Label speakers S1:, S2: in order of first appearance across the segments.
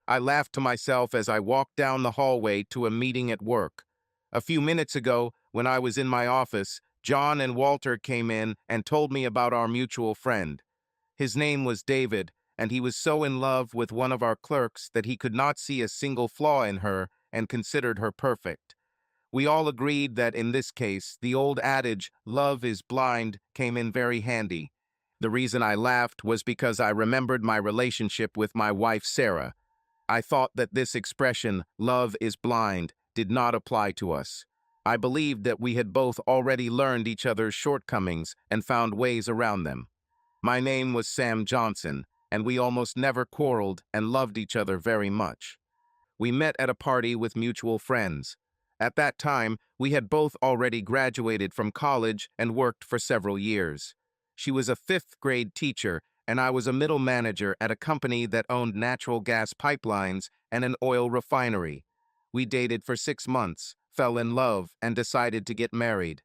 S1: I laughed to myself as I walked down the hallway to a meeting at work. A few minutes ago, when I was in my office, John and Walter came in and told me about our mutual friend. His name was David, and he was so in love with one of our clerks that he could not see a single flaw in her and considered her perfect. We all agreed that in this case, the old adage, love is blind, came in very handy. The reason I laughed was because I remembered my relationship with my wife, Sarah. I thought that this expression, love is blind, did not apply to us. I believed that we had both already learned each other's shortcomings and found ways around them. My name was Sam Johnson, and we almost never quarreled and loved each other very much. We met at a party with mutual friends. At that time, we had both already graduated from college and worked for several years. She was a fifth-grade teacher, and I was a middle manager at a company that owned natural gas pipelines and an oil refinery. We dated for 6 months, fell in love, and decided to get married.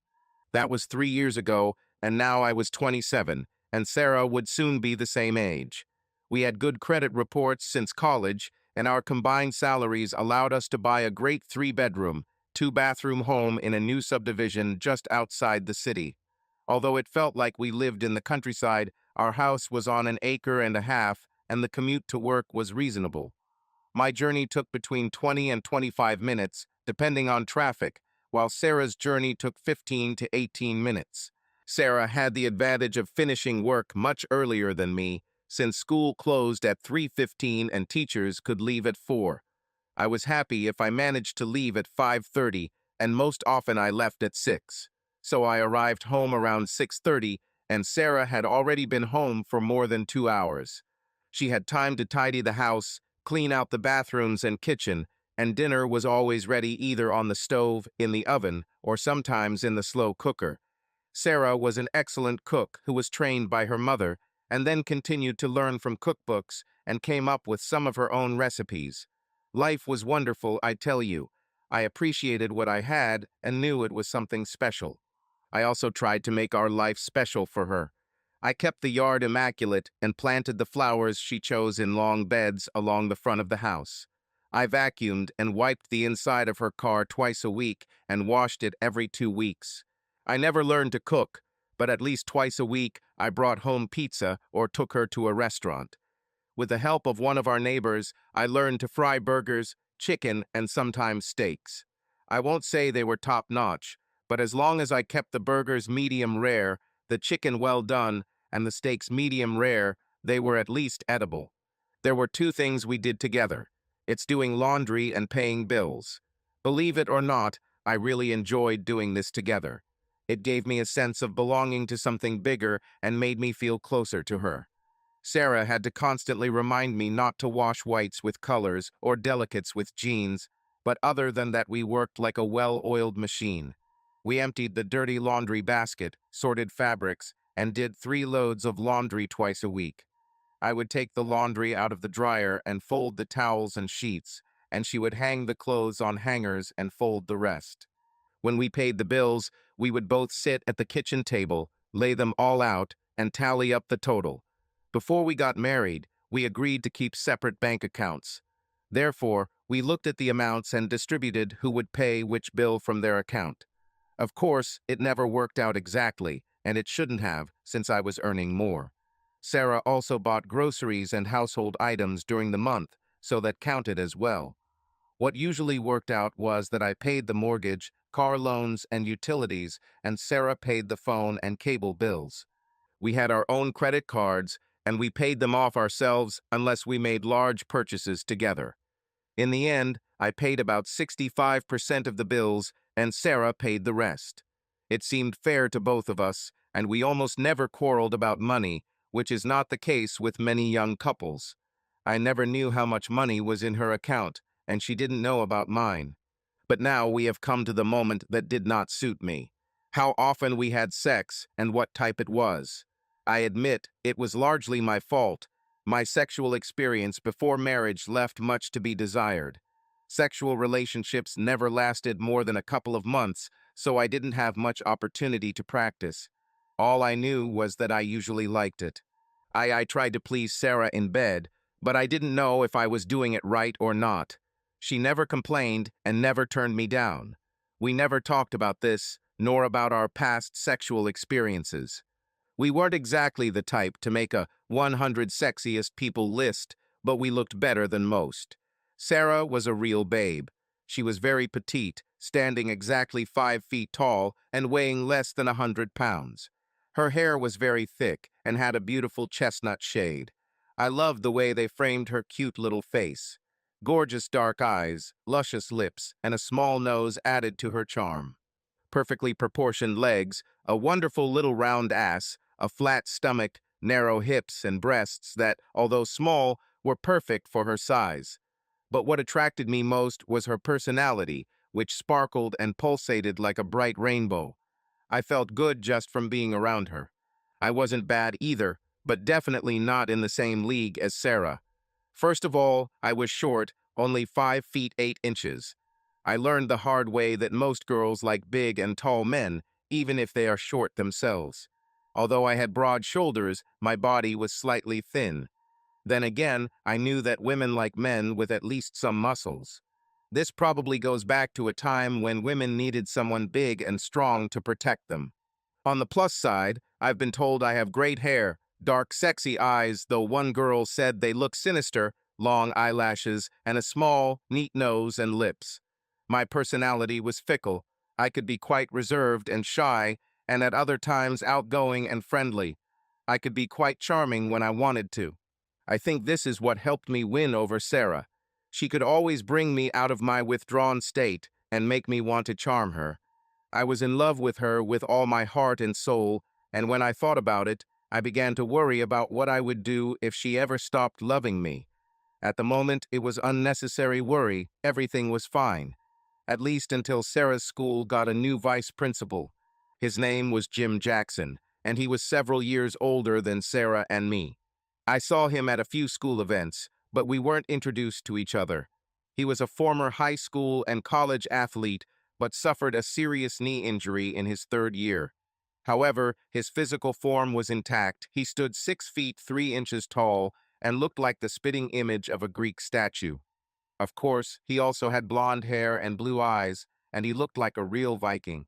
S1: That was 3 years ago, and now I was 27, and Sarah would soon be the same age. We had good credit reports since college, and our combined salaries allowed us to buy a great three-bedroom, two-bathroom home in a new subdivision just outside the city. Although it felt like we lived in the countryside, our house was on an acre and a half, and the commute to work was reasonable. My journey took between 20 and 25 minutes, depending on traffic, while Sarah's journey took 15 to 18 minutes. Sarah had the advantage of finishing work much earlier than me, since school closed at 3:15 and teachers could leave at 4. I was happy if I managed to leave at 5:30, and most often I left at 6. So I arrived home around 6:30, and Sarah had already been home for more than 2 hours. She had time to tidy the house, clean out the bathrooms and kitchen, and dinner was always ready either on the stove, in the oven, or sometimes in the slow cooker. Sarah was an excellent cook who was trained by her mother and then continued to learn from cookbooks and came up with some of her own recipes. Life was wonderful, I tell you. I appreciated what I had and knew it was something special. I also tried to make our life special for her. I kept the yard immaculate and planted the flowers she chose in long beds along the front of the house. I vacuumed and wiped the inside of her car twice a week and washed it every 2 weeks. I never learned to cook, but at least twice a week I brought home pizza or took her to a restaurant. With the help of one of our neighbors, I learned to fry burgers, chicken, and sometimes steaks. I won't say they were top-notch, but as long as I kept the burgers medium rare, the chicken well done, and the steaks medium rare, they were at least edible. There were two things we did together. It's doing laundry and paying bills. Believe it or not, I really enjoyed doing this together. It gave me a sense of belonging to something bigger and made me feel closer to her. Sarah had to constantly remind me not to wash whites with colors or delicates with jeans, but other than that we worked like a well-oiled machine. We emptied the dirty laundry basket, sorted fabrics, and did 3 loads of laundry twice a week. I would take the laundry out of the dryer and fold the towels and sheets, and she would hang the clothes on hangers and fold the rest. When we paid the bills, we would both sit at the kitchen table, lay them all out, and tally up the total. Before we got married, we agreed to keep separate bank accounts. Therefore, we looked at the amounts and distributed who would pay which bill from their account. Of course, it never worked out exactly, and it shouldn't have, since I was earning more. Sarah also bought groceries and household items during the month, so that counted as well. What usually worked out was that I paid the mortgage, car loans, and utilities, and Sarah paid the phone and cable bills. We had our own credit cards, and we paid them off ourselves unless we made large purchases together. In the end, I paid about 65% of the bills, and Sarah paid the rest. It seemed fair to both of us, and we almost never quarreled about money, which is not the case with many young couples. I never knew how much money was in her account, and she didn't know about mine. But now we have come to the moment that did not suit me. How often we had sex and what type it was. I admit it was largely my fault. My sexual experience before marriage left much to be desired. Sexual relationships never lasted more than a couple of months, so I didn't have much opportunity to practice. All I knew was that I usually liked it. I tried to please Sarah in bed, but I didn't know if I was doing it right or not. She never complained and never turned me down. We never talked about this, nor about our past sexual experiences. We weren't exactly the type to make a 100 sexiest people list, but we looked better than most. Sarah was a real babe. She was very petite, standing exactly 5 feet tall and weighing less than 100 pounds. Her hair was very thick and had a beautiful chestnut shade. I loved the way they framed her cute little face. Gorgeous dark eyes, luscious lips, and a small nose added to her charm. Perfectly proportioned legs, a wonderful little round ass, a flat stomach, narrow hips and breasts that, although small, were perfect for her size. But what attracted me most was her personality, which sparkled and pulsated like a bright rainbow. I felt good just from being around her. I wasn't bad either, but definitely not in the same league as Sarah. First of all, I was short, only 5 feet 8 inches. I learned the hard way that most girls like big and tall men, even if they are short themselves. Although I had broad shoulders, my body was slightly thin. Then again, I knew that women like men with at least some muscles. This probably goes back to a time when women needed someone big and strong to protect them. On the plus side, I've been told I have great hair, dark sexy eyes, though one girl said they look sinister, long eyelashes, and a small, neat nose and lips. My personality was fickle. I could be quite reserved and shy, and at other times outgoing and friendly. I could be quite charming when I wanted to. I think this is what helped me win over Sarah. She could always bring me out of my withdrawn state and make me want to charm her. I was in love with her with all my heart and soul, and when I thought about it, I began to worry about what I would do if she ever stopped loving me. At the moment, it was unnecessary worry. Everything was fine. At least until Sarah's school got a new vice principal. His name was Jim Jackson, and he was several years older than Sarah and me. I saw him at a few school events, but we weren't introduced to each other. He was a former high school and college athlete, but suffered a serious knee injury in his third year. However, his physical form was intact. He stood 6 feet 3 inches tall and looked like the spitting image of a Greek statue. Of course, he also had blonde hair and blue eyes, and he looked like a real Viking.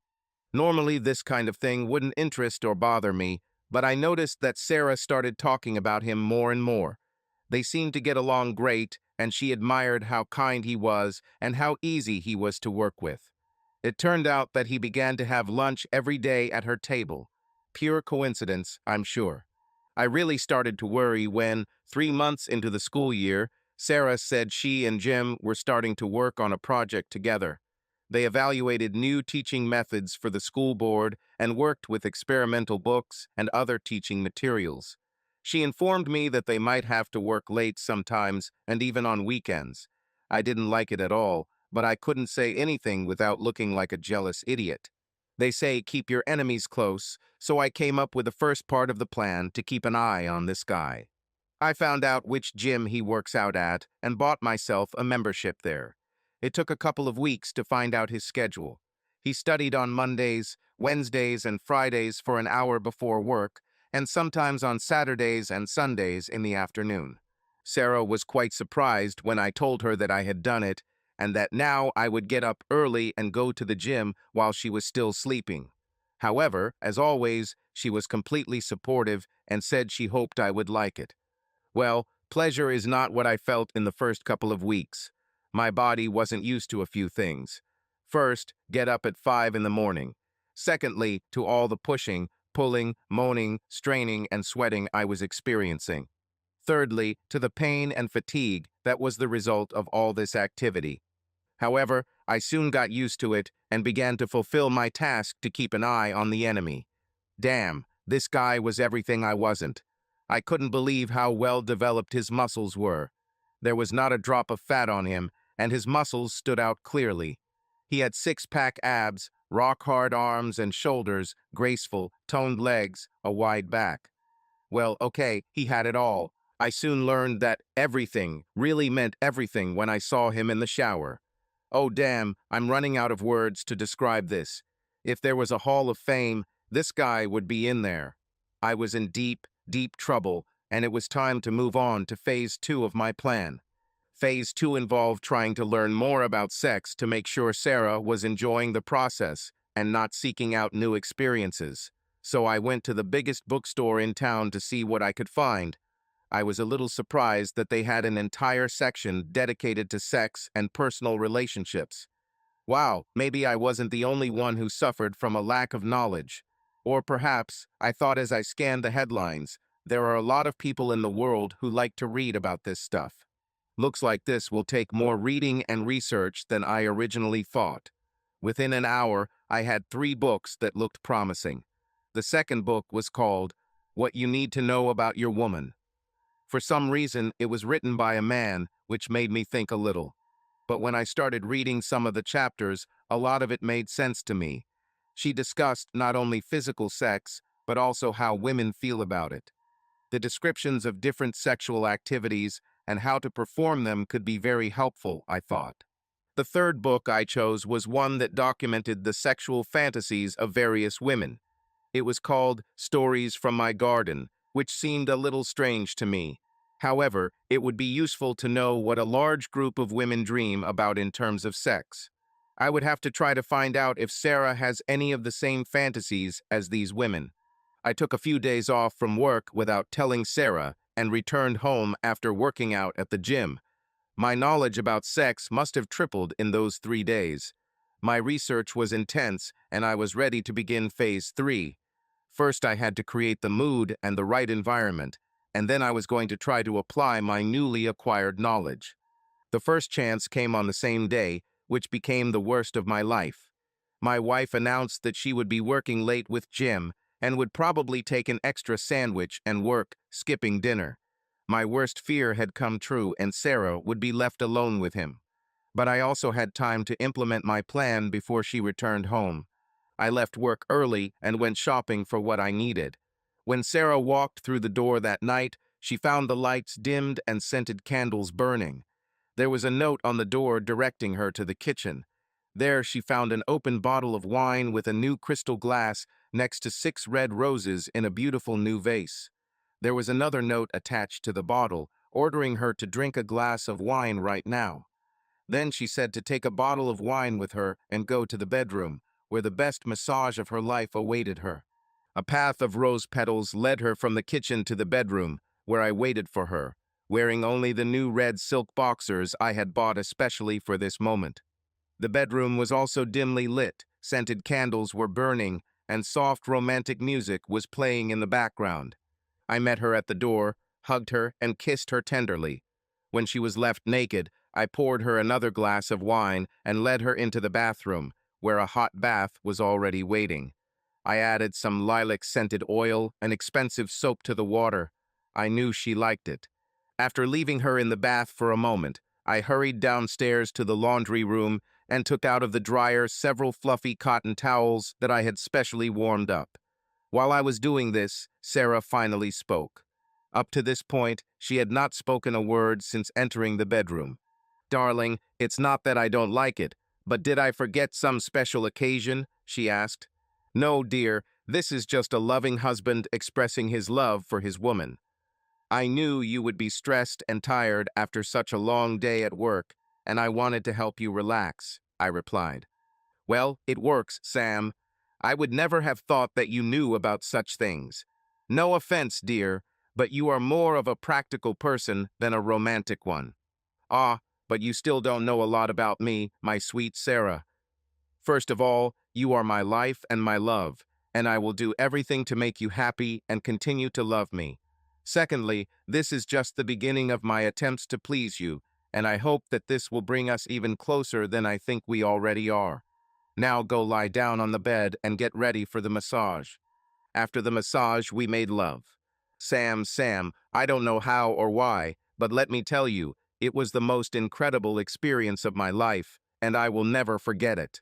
S1: Normally, this kind of thing wouldn't interest or bother me, but I noticed that Sarah started talking about him more and more. They seemed to get along great, and she admired how kind he was and how easy he was to work with. It turned out that he began to have lunch every day at her table. Pure coincidence, I'm sure. I really started to worry when, 3 months into the school year, Sarah said she and Jim were starting to work on a project together. They evaluated new teaching methods for the school board and worked with experimental books and other teaching materials. She informed me that they might have to work late sometimes and even on weekends. I didn't like it at all, but I couldn't say anything without looking like a jealous idiot. They say keep your enemies close, so I came up with the first part of the plan to keep an eye on this guy. I found out which gym he works out at and bought myself a membership there. It took a couple of weeks to find out his schedule. He studied on Mondays, Wednesdays, and Fridays for an hour before work, and sometimes on Saturdays and Sundays in the afternoon. Sarah was quite surprised when I told her that I had done it, and that now I would get up early and go to the gym while she was still sleeping. However, as always, she was completely supportive and said she hoped I would like it. Well, pleasure is not what I felt in the first couple of weeks. My body wasn't used to a few things. First, get up at 5 in the morning. Secondly, to all the pushing, pulling, moaning, straining, and sweating I was experiencing. Thirdly, to the pain and fatigue that was the result of all this activity. However, I soon got used to it and began to fulfill my task to keep an eye on the enemy. Damn, this guy was everything I wasn't. I couldn't believe how well developed his muscles were. There was not a drop of fat on him, and his muscles stood out clearly. He had six-pack abs, rock-hard arms and shoulders, graceful, toned legs, a wide back. Well, okay, he had it all. I soon learned that everything really meant everything when I saw him in the shower. Oh damn, I'm running out of words to describe this. If there was a hall of fame, this guy would be in there. I was in deep, deep trouble, and it was time to move on to phase 2 of my plan. Phase 2 involved trying to learn more about sex to make sure Sarah was enjoying the process and not seeking out new experiences. So I went to the biggest bookstore in town to see what I could find. I was a little surprised that they had an entire section dedicated to sex and personal relationships. Wow, maybe I wasn't the only one who suffered from a lack of knowledge. Or perhaps, I thought as I scanned the headlines, there are a lot of people in the world who like to read about this stuff. Looks like this will take more reading and research than I originally thought. Within an hour, I had 3 books that looked promising. The second book was called What You Need to Know About Your Woman. For some reason, it was written by a man, which made me think a little. But when I started reading some of the chapters, a lot of it made sense to me. She discussed not only physical sex, but also how women feel about it. The descriptions of different sexual activities and how to perform them could be very helpful, I thought. The third book I chose was one that documented the sexual fantasies of various women. It was called Stories from My Garden, which seemed a little strange to me. However, it would be useful to know what a large group of women dream about in terms of sex. I would have to try to find out if Sarah has any of the same fantasies as these women. I took a few days off from work without telling Sarah and returned home after working out at the gym. My knowledge about sex must have tripled in those 3 days. My research was intense, and I was ready to begin phase 3. First, I had to create the mood and the right environment, and then I was going to try to apply my newly acquired knowledge. The first chance came on the same day, which became the worst of my life. My wife announced that she would be working late with Jim and would probably take an extra sandwich and work, skipping dinner. My worst fear had come true, and Sarah would be left alone with him. But I also had time to implement my plan before she returned home. I left work early and went shopping for what I needed. When Sarah walked through the door that night, she found the lights dimmed and scented candles burning. There was a note on the door directing her to the kitchen. There she found an open bottle of wine with a new crystal glass next to 6 red roses in a beautiful new vase. There was another note attached to the bottle, ordering her to drink a glass of wine right now. Then she said to take a bottle of wine with her and go to the bedroom, where the best massage of her life awaited her. A path of rose petals led her from the kitchen to the bedroom, where I waited for her, wearing only the new red silk boxers I had bought especially for this moment. The bedroom was also dimly lit, scented candles were burning, and soft romantic music was playing in the background. I met her at the door, hugged her, and kissed her tenderly. When she was left naked, I poured her another glass of wine and led her into the bathroom, where a hot bath was already waiting. I added some lilac-scented oil and expensive soap to the water. I knew she liked it. After leaving her in the bath for a moment, I hurried downstairs to the laundry room and took out of the dryer several fluffy cotton towels that I had specially warmed up. While I was doing this, Sarah finally spoke. Up to this point, she had not spoken a word since entering the bedroom. "Darling, it's not that I don't like it, but did I forget some special occasion?" she asked. "No, dear, this is just a loving husband expressing his love for his woman. I knew you would be stressed and tired after such a long day at work, and I wanted to help you relax," I replied. "Well, it works, Sam. I would never have thought that you knew about such things. No offense, dear, but you are more of a practical person than a romantic one. Ah, but you still don't know a lot about me, my sweet Sarah. First of all, you are my life and my love, and I will do everything to make you happy and continue to love me. Secondly, this is just the beginning of my attempts to please you, and I hope that this will bring us even closer than I think we already are. Now go lie down on the bed and get ready for the massage." After the massage, we made love. Sam, I don't know how or why, but let me tell you, it was the most incredible experience of my life, and I will never forget it.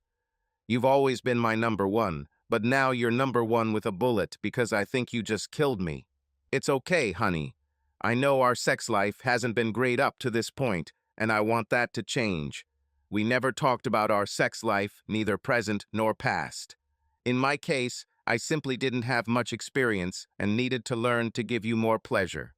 S1: You've always been my number one, but now you're number one with a bullet because I think you just killed me. It's okay, honey. I know our sex life hasn't been great up to this point, and I want that to change. We never talked about our sex life, neither present nor past. In my case, I simply didn't have much experience and needed to learn to give you more pleasure.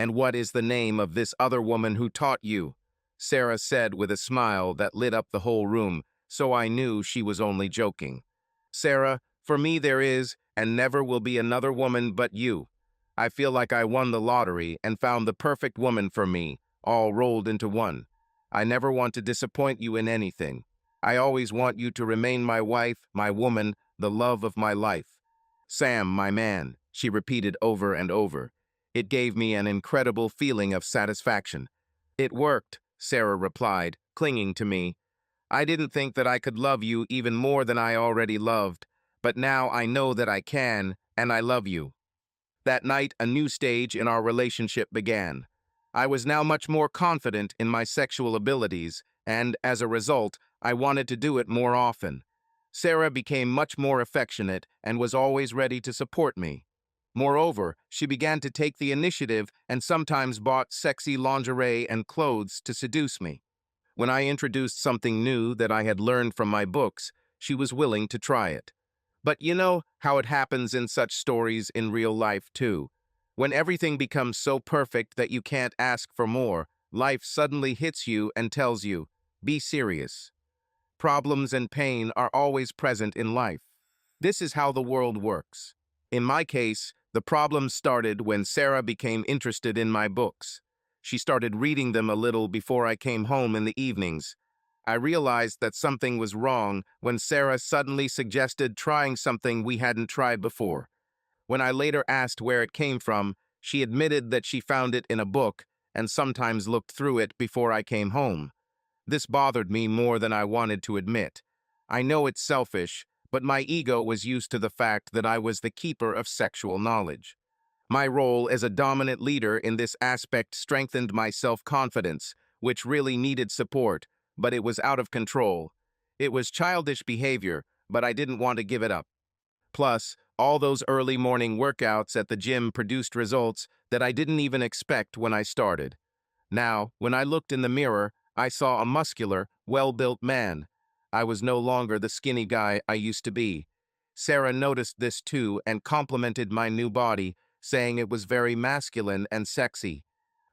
S1: "And what is the name of this other woman who taught you?" Sarah said with a smile that lit up the whole room, so I knew she was only joking. "Sarah, for me there is, and never will be another woman but you. I feel like I won the lottery and found the perfect woman for me, all rolled into one. I never want to disappoint you in anything. I always want you to remain my wife, my woman, the love of my life. Sam, my man," she repeated over and over. It gave me an incredible feeling of satisfaction. "It worked," Sarah replied, clinging to me. "I didn't think that I could love you even more than I already loved, but now I know that I can, and I love you." That night, a new stage in our relationship began. I was now much more confident in my sexual abilities, and as a result, I wanted to do it more often. Sarah became much more affectionate and was always ready to support me. Moreover, she began to take the initiative and sometimes bought sexy lingerie and clothes to seduce me. When I introduced something new that I had learned from my books, she was willing to try it. But you know how it happens in such stories in real life too. When everything becomes so perfect that you can't ask for more, life suddenly hits you and tells you, be serious. Problems and pain are always present in life. This is how the world works. In my case, the problem started when Sarah became interested in my books. She started reading them a little before I came home in the evenings. I realized that something was wrong when Sarah suddenly suggested trying something we hadn't tried before. When I later asked where it came from, she admitted that she found it in a book and sometimes looked through it before I came home. This bothered me more than I wanted to admit. I know it's selfish, but my ego was used to the fact that I was the keeper of sexual knowledge. My role as a dominant leader in this aspect strengthened my self-confidence, which really needed support, but it was out of control. It was childish behavior, but I didn't want to give it up. Plus, all those early morning workouts at the gym produced results that I didn't even expect when I started. Now, when I looked in the mirror, I saw a muscular, well-built man. I was no longer the skinny guy I used to be. Sarah noticed this too and complimented my new body, saying it was very masculine and sexy.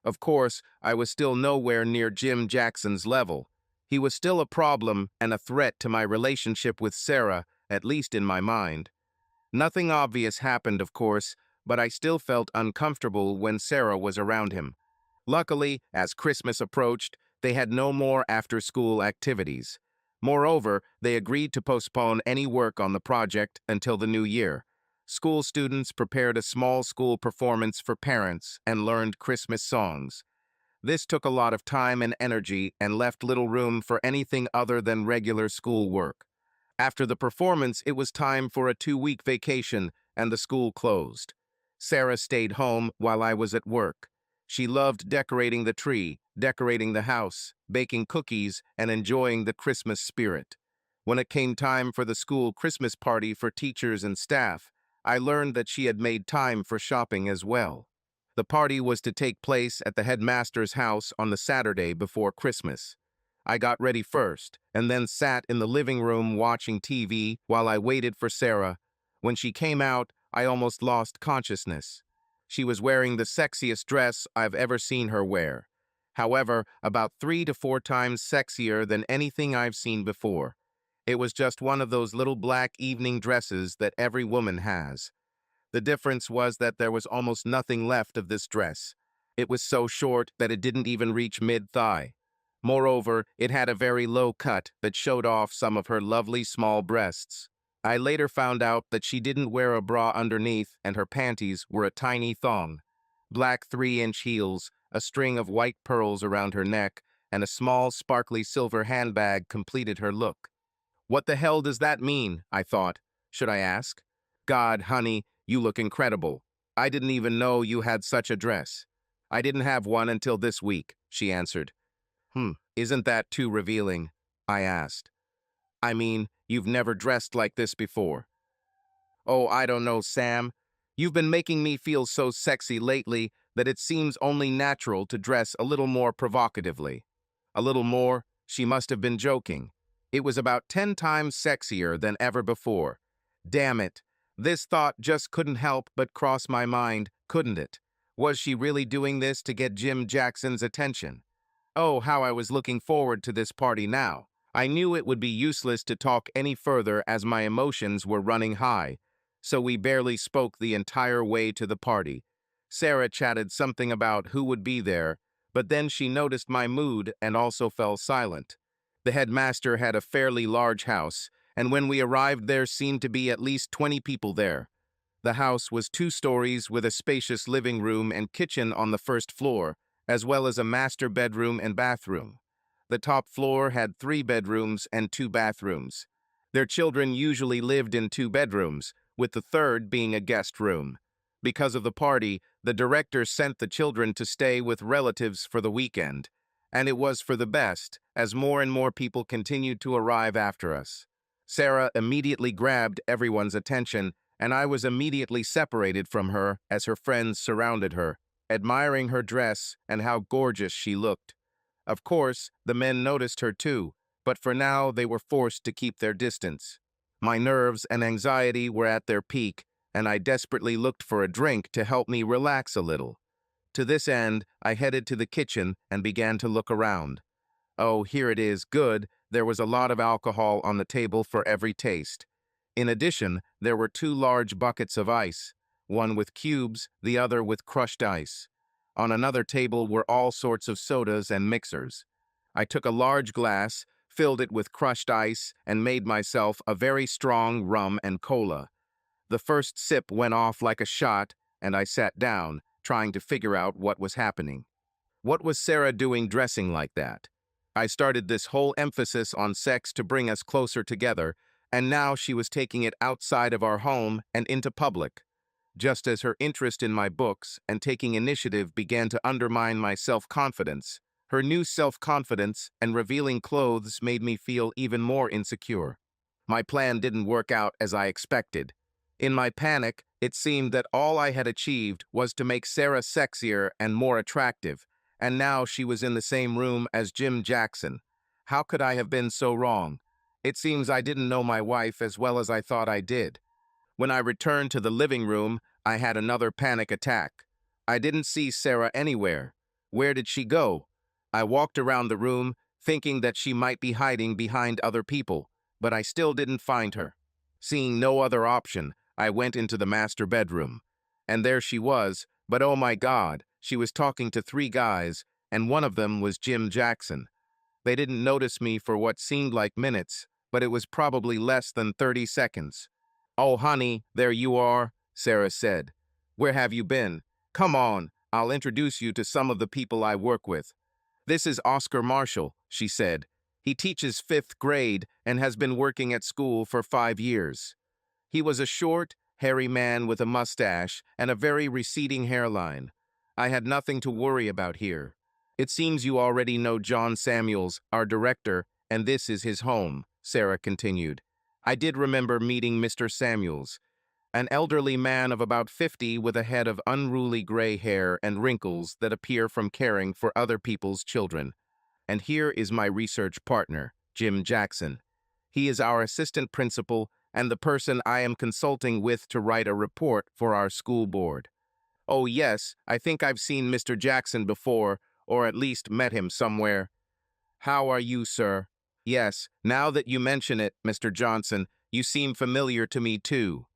S1: Of course, I was still nowhere near Jim Jackson's level. He was still a problem and a threat to my relationship with Sarah, at least in my mind. Nothing obvious happened, of course, but I still felt uncomfortable when Sarah was around him. Luckily, as Christmas approached, they had no more after-school activities. Moreover, they agreed to postpone any work on the project until the new year. School students prepared a small school performance for parents and learned Christmas songs. This took a lot of time and energy and left little room for anything other than regular school work. After the performance, it was time for a 2-week vacation, and the school closed. Sarah stayed home while I was at work. She loved decorating the tree, decorating the house, baking cookies, and enjoying the Christmas spirit. When it came time for the school Christmas party for teachers and staff, I learned that she had made time for shopping as well. The party was to take place at the headmaster's house on the Saturday before Christmas. I got ready first, and then sat in the living room watching TV while I waited for Sarah. When she came out, I almost lost consciousness. She was wearing the sexiest dress I've ever seen her wear. However, about 3 to 4 times sexier than anything I've seen before. It was just one of those little black evening dresses that every woman has. The difference was that there was almost nothing left of this dress. It was so short that it didn't even reach mid-thigh. Moreover, it had a very low cut that showed off some of her lovely small breasts. I later found out that she didn't wear a bra underneath and her panties were a tiny thong. Black 3-inch heels, a string of white pearls around her neck, and a small sparkly silver handbag completed her look. What the hell does that mean? I thought. Should I ask? God, honey, you look incredible. I didn't even know you had such a dress. I didn't have one until this week, she answered. Isn't that too revealing? I asked. I mean, you've never dressed like this before. Oh, I don't know, Sam. You've been making me feel so sexy lately that it seems only natural to dress a little more provocatively. A little more? She must have been joking. It was about 10 times sexier than ever before. Damn it. This thought just couldn't help but cross my mind, couldn't it? Was she really doing this to get Jim Jackson's attention? Oh, how I was looking forward to this party now. I knew it would be useless to talk any further as my emotions were running high, so we barely spoke the entire way to the party. Sarah chatted something about who would be there, but then she noticed my mood and also fell silent. The headmaster had a fairly large house, and when we arrived there seemed to be at least 20 people there. The house was 2 stories with a spacious living room and kitchen on the first floor, as well as a master bedroom and bathroom. The top floor had 3 bedrooms and 2 bathrooms. Their children usually lived in 2 bedrooms, with the third being a guest room. Because of the party, the director sent the children to stay with relatives for the weekend, and it was for the best, as more and more people continued to arrive after us. Sarah immediately grabbed everyone's attention, and I was immediately separated from her as her friends surrounded her, admiring her dress and how gorgeous she looked. Of course, the men noticed her too, but for now they were forced to keep their distance. My nerves and anxiety were at their peak, and I desperately looked for a drink to help me relax a little. To this end, I headed to the kitchen and began to look around. Oh, here it is, good. There was a lot of alcohol on the table for every taste. In addition, there were 2 large buckets of ice, one with cubes, the other with crushed ice. On another table were all sorts of sodas and mixers. I took a large glass, filled it with crushed ice, and made myself a very strong rum and cola. The first sip went off like a shot, and I sat down, trying to figure out what was happening. What was Sarah doing dressing like that? I started this whole emphasis on sex to bring us closer together, and now she was taking it outside of our home and into public. Just as her interest in my books and taking initiative began to undermine my self-confidence, her new self-confidence and revealing clothes made me feel even more insecure. My plan didn't work out as I expected. In my panic, it seemed that all I had achieved was to make Sarah sexier and more attractive, and now she was in the same room as Jim Jackson. How could I have been so wrong? It seems I didn't know my wife as well as I thought I did. When I returned to the living room, I had another panic attack. I didn't see Sarah anywhere. Where did she go? I walked around the room, thinking that she might be hiding behind other people, but I still didn't find her. Seeing no other option, I went into the master bedroom. And there she was, but oh my God, she was talking to 3 guys, and one of them was Jim Jackson. They didn't notice me for what seemed like minutes, but it was probably less than 30 seconds. "Oh, honey, there you are," Sarah said. "Where have you been? Come on, I'll introduce you to some of the people I work with. This is Oscar Marshall," she said. "He teaches 5th grade and has been working at school for 5 years." He was a short, hairy man with a mustache and a very receding hairline. I had nothing to worry about here. "It seems you already know John Samuels, our director, and this is his home," Sarah continued. I did remember meeting Mr. Samuels, an elderly man of about 50 with a head of unruly gray hair and wrinkles that appear from caring for other people's children. And here is my research partner, Jim Jackson. He is our assistant principal and the person I am consulting with to write a report for our school board. Oh yes, I think I've seen Mr. Jackson before, or at least met him somewhere. How are you, sir? Yes, now that you mention it, Mr. Johnson, you seem familiar to me too.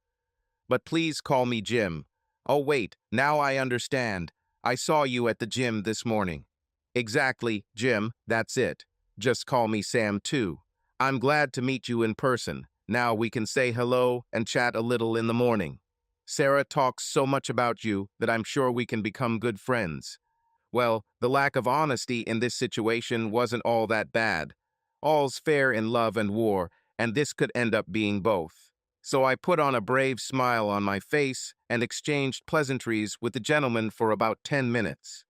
S1: But please call me Jim. Oh wait, now I understand. I saw you at the gym this morning. Exactly, Jim, that's it. Just call me Sam too. I'm glad to meet you in person. Now we can say hello and chat a little in the morning. Sarah talks so much about you that I'm sure we can become good friends. Well, the lack of honesty in this situation wasn't all that bad. All's fair in love and war, and this could end up being both. So I put on a brave smile on my face and exchanged pleasantries with the gentleman for about 10 minutes.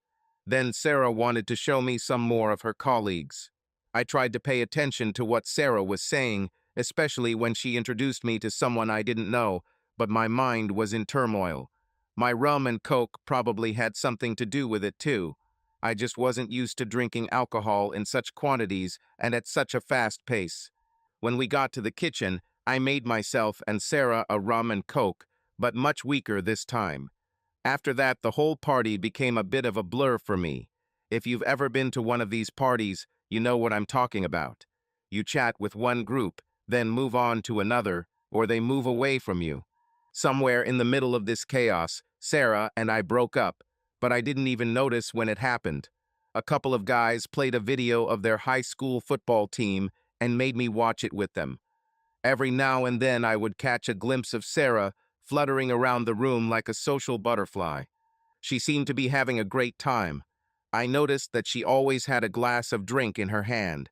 S1: Then Sarah wanted to show me some more of her colleagues. I tried to pay attention to what Sarah was saying, especially when she introduced me to someone I didn't know, but my mind was in turmoil. My rum and coke probably had something to do with it too. I just wasn't used to drinking alcohol in such quantities and at such a fast pace. When we got to the kitchen, I made myself and Sarah a rum and coke, but much weaker this time. After that, the whole party became a bit of a blur for me. If you've ever been to one of these parties, you know what I'm talking about. You chat with one group, then move on to another, or they move away from you. Somewhere in the middle of this chaos, Sarah and I broke up, but I didn't even notice when it happened. A couple of guys played a video of their high school football team and made me watch it with them. Every now and then I would catch a glimpse of Sarah fluttering around the room like a social butterfly. She seemed to be having a great time. I noticed that she always had a glass of drink in her hand.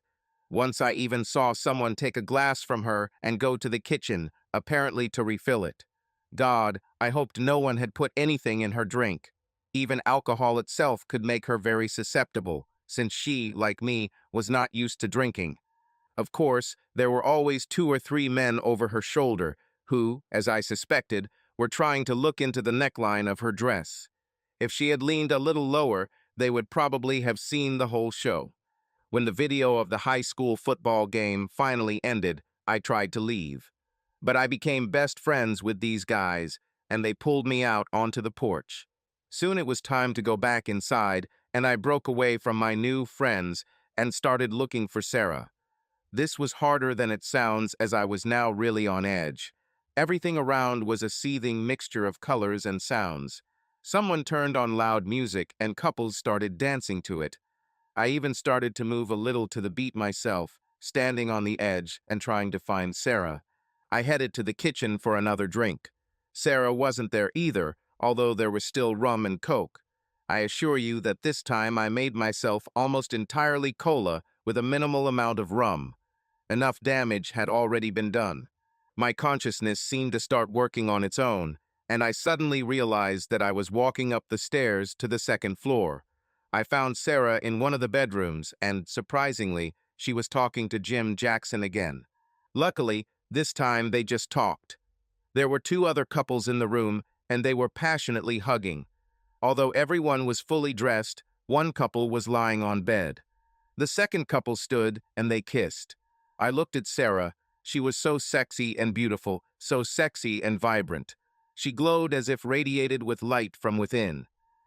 S1: Once I even saw someone take a glass from her and go to the kitchen, apparently to refill it. God, I hoped no one had put anything in her drink. Even alcohol itself could make her very susceptible, since she, like me, was not used to drinking. Of course, there were always 2 or 3 men over her shoulder who, as I suspected, were trying to look into the neckline of her dress. If she had leaned a little lower, they would probably have seen the whole show. When the video of the high school football game finally ended, I tried to leave. But I became best friends with these guys, and they pulled me out onto the porch. Soon it was time to go back inside, and I broke away from my new friends and started looking for Sarah. This was harder than it sounds, as I was now really on edge. Everything around was a seething mixture of colors and sounds. Someone turned on loud music and couples started dancing to it. I even started to move a little to the beat myself, standing on the edge and trying to find Sarah. I headed to the kitchen for another drink. Sarah wasn't there either, although there was still rum and coke. I assure you that this time I made myself almost entirely cola with a minimal amount of rum. Enough damage had already been done. My consciousness seemed to start working on its own, and I suddenly realized that I was walking up the stairs to the second floor. I found Sarah in one of the bedrooms, and, surprisingly, she was talking to Jim Jackson again. Luckily, this time they just talked. There were 2 other couples in the room, and they were passionately hugging. Although everyone was fully dressed, one couple was lying on bed. The second couple stood, and they kissed. I looked at Sarah. She was so sexy and beautiful, so sexy and vibrant. She glowed as if radiated with light from within.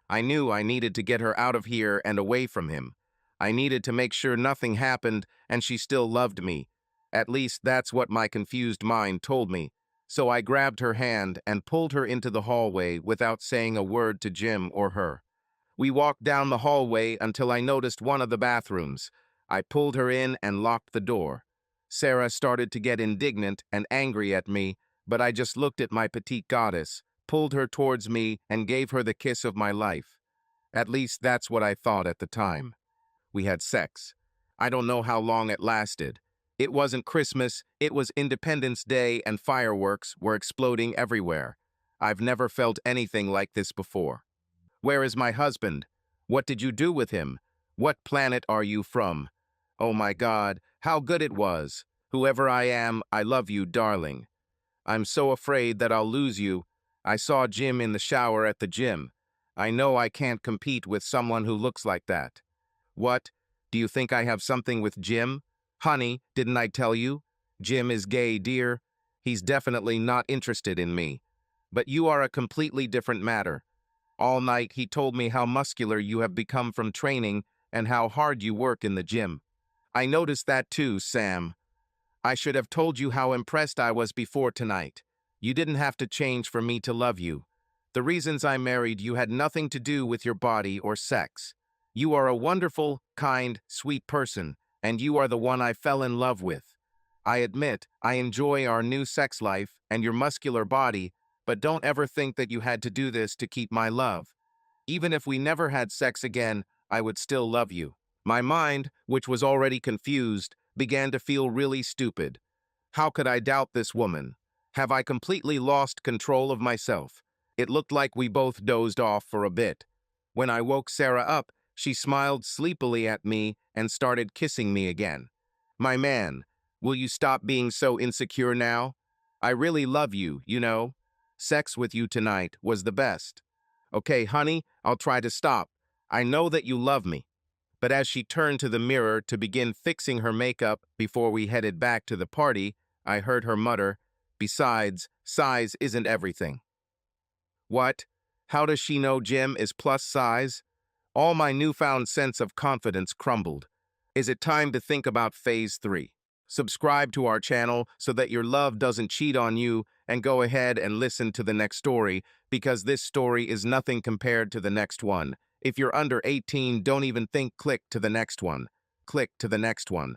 S1: I knew I needed to get her out of here and away from him. I needed to make sure nothing happened and she still loved me. At least that's what my confused mind told me. So I grabbed her hand and pulled her into the hallway without saying a word to Jim or her. We walked down the hallway until I noticed one of the bathrooms. I pulled her in and locked the door. Sarah started to get indignant and angry at me, but I just looked at my petite goddess, pulled her towards me, and gave her the kiss of my life. At least that's what I thought at the time. We had sex. I don't know how long it lasted. It wasn't Christmas, it was Independence Day, and fireworks were exploding everywhere. I've never felt anything like this before. Where is my husband? What did you do with him? What planet are you from? Oh my God, how good it was. Whoever I am, I love you, darling. I'm so afraid that I'll lose you. I saw Jim in the shower at the gym. I know I can't compete with someone who looks like that. What? Do you think I have something with Jim? Honey, didn't I tell you? Jim is gay, dear. He's definitely not interested in me. But you are a completely different matter. All night he told me how muscular you have become from training and how hard you work in the gym. I noticed that too, Sam. I should have told you how impressed I was before tonight. You didn't have to change for me to love you. The reasons I married you had nothing to do with your body or sex. You are a wonderful, kind, sweet person, and you are the one I fell in love with. I admit I enjoy our new sex life and your muscular body, but don't ever think that you had to do this to keep my love. Even if we never had sex again, I would still love you. My mind, which was already confused, began to feel really stupid. How could I doubt this woman? Have I completely lost control of myself? It looked like we both dozed off for a bit. When I woke Sarah up, she smiled sleepily at me and started kissing me again. My man, will you stop being so insecure now? I really love you, you know. Sex with you tonight was the best. Okay, honey, I'll try to stop. I know that you love me. But as she turned to the mirror to begin fixing her makeup before we headed back to the party, I heard her mutter, "Besides, size isn't everything." What? How does she know Jim is plus size? All my newfound sense of confidence crumbled. Is it time to think about phase 3? Subscribe to our channel so that your love doesn't cheat on you, and go ahead and listen to the next story, because this story is nothing compared to the next one. If you're under 18, don't even think click to the next one. Click to the next one.